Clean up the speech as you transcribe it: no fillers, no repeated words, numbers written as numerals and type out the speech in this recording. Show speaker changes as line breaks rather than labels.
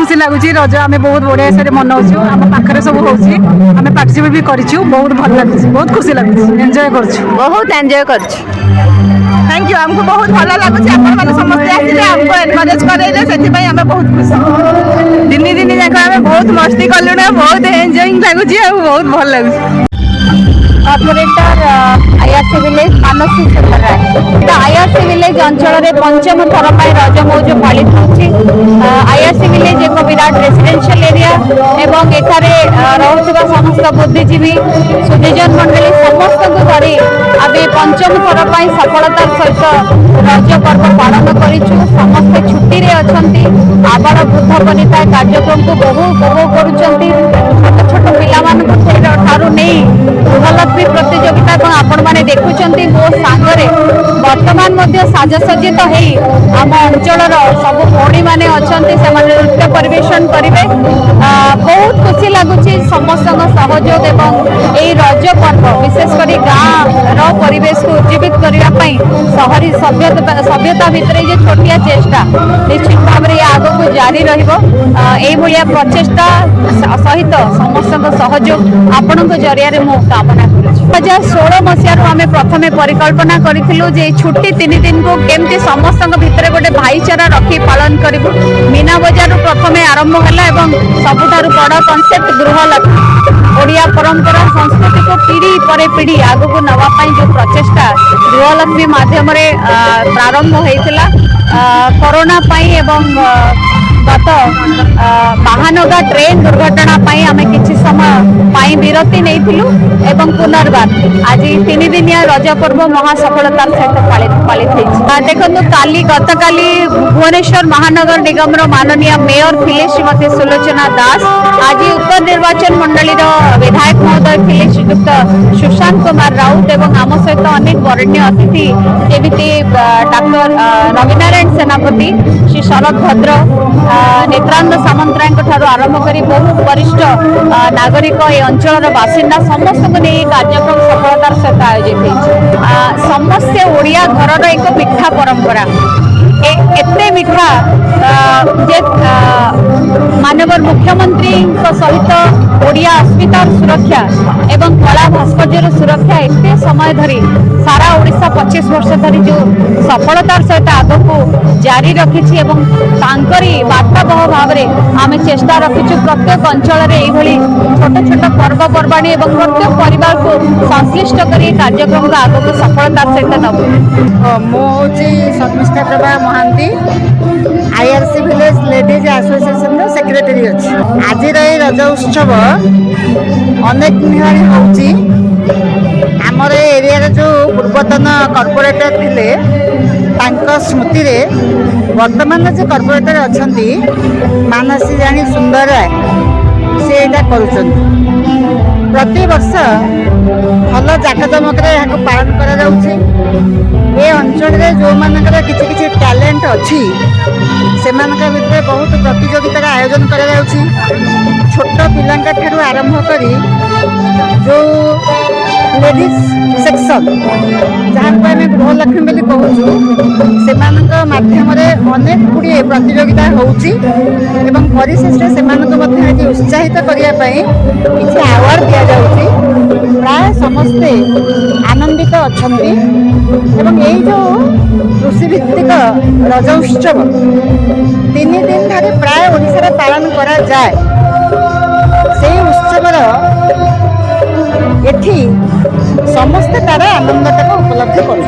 खुशी लगुच रज आम बहुत बढ़िया से मनाऊँ आम पाखे सब होची आम पार्टिसिपेट भी करूँ बहुत भल लगुच बहुत खुशी लगुच एंजॉय कर
बहुत एंजॉय कर थैंक यू हमको बहुत भल लगुच आप समस्ते आसिले हमको एनकरेज करेले से आम बहुत खुशी दिन दिन जाक आम बहुत मस्ती कलु बहुत एंजॉयिंग लगुच बहुत भल लगुच कॉर्पोरेटर आईआरसी विलेज मानसी सुंदर आईआरसी विलेज अंचल में पंचम थर पर रज मौज पालित होती आईआरसी विलेज एक विराट रेसिडेंशियल एरिया एवं एठारे रहुथिबा समस्त बुद्धिजीवी सुधीजन मंडली समस्त को धरी आमे पंचम थर पर सफलतार सहित रज पर्व पालन करिछु समस्त छुट्टी रे अछंती आबाल वृद्ध वनिता कार्यक्रम को बहु उपभोग करुचंती छोट छोट पिला ठारू नहीं गृहलक्ष्मी प्रतियोगिता आपण मैंने देखुंत मो सांगरे वर्तमान साजसज्जित हो आम अंचल सब भौणी मैंने अच्छा से नृत्य परिवेशन करेंगे बहुत खुशी लगुच समस्त सहयोग एवं यही रज पर्व विशेषकर गाँव परिवेश को उज्जीवित करने सहरी सभ्यता भितर ये छोटिया चेष्टा निश्चित भाव में आग को जारी रहा प्रचेषा सहित समस्त सहयोग आपण जरिया कामना कर 2016 मसीह आम प्रथम परिकल्पना करूँ छुट्टी 3 दिन को केमती समस्त भितर गोटे भाईचारा रखी पालन करूँ मीना बजार प्रथम आरंभ है सबुठ बड़ कनसेप्ट गृहलक्ष्मी ओडिया परंपरा संस्कृति को पीढ़ी पर पीढ़ी आग को नापी जो प्रचेषा गृहलक्ष्मी मध्यम प्रारंभ होता कोरोना एवं गत महानगा ट्रेन दुर्घटना आम कि समय विरति नहीं एवं पुनर्बार आज 3 दिनिया रज पर्व महासफलतार सहित पालित देखो काली गत काली भुवनेश्वर महानगर निगम माननीय मेयर थे श्रीमती सुलोचना दास आज उत्तर निर्वाचन मंडली विधायक महोदय थे श्रीयुक्त सुशांत कुमार राउत एवं आम सहित अनेक वरण्य अतिथि जमी डाक्टर रविनारायण सेनापति श्री शरद भद्र नेत्रानंद सामंतराय आरंभ कर बहु वरिष्ठ नागरिक ये अंचल बासिंदा समस्त को नहीं कार्यक्रम सफलतार सहित आयोजित समस्ते ओडिया घर एक मिठा परंपरा एते मिठा जे मानवर मुख्यमंत्री सहित ओडिया अस्मितार सुरक्षा एवं कला भास्कर्यर सुरक्षा एते समय धरी सारा ओडिशा 25 वर्ष धरी जो सफलतार सहित आग को जारी रखी तांकरी वार्ताबह भाव में आम चेष्टा रखीचु प्रत्येक अंचल छोट छोट पर्वपर्वाणी एवं प्रत्येक परिवार को संश्लिष्ट कर कार्यक्रम को आग को सफलतार सहित नब
मुझे Sharmistha Prabha Mahanty IRC village ladies association secretary अच्छी आज रज उत्सव अनेक दिन होची आमर एरिया जो पूर्वतन कॉर्पोरेटर थिले तांको स्मृति रे वर्तमान जो कॉर्पोरेटर अच्छा मानसी जानी सुंदर राय से प्रति वर्ष भल जाकजमक पालन कर अंचल जो मानकर किसी किसी टैलेंट अच्छी से भितर बहुत प्रतियोगितार आयोजन कर छोट पिला आरंभ कर जो लेडीज सेक्शन जहाँ को आम गृहलक्ष्मी बोली कहूँ से मध्यम अनेक गुड़िए प्रतियोगिता होची परिशेष से उत्साहित करने किसी अवार्ड दि जाऊँगी प्राय समस्ते आनंदित अच्छा यही जो कृषिभित्तिक रज उत्सव 3 दिन धरी प्राय ओडिशा पालन करा जाए से उत्सवर एठी समस्ते तार आनंदटा उपलब्धि कर।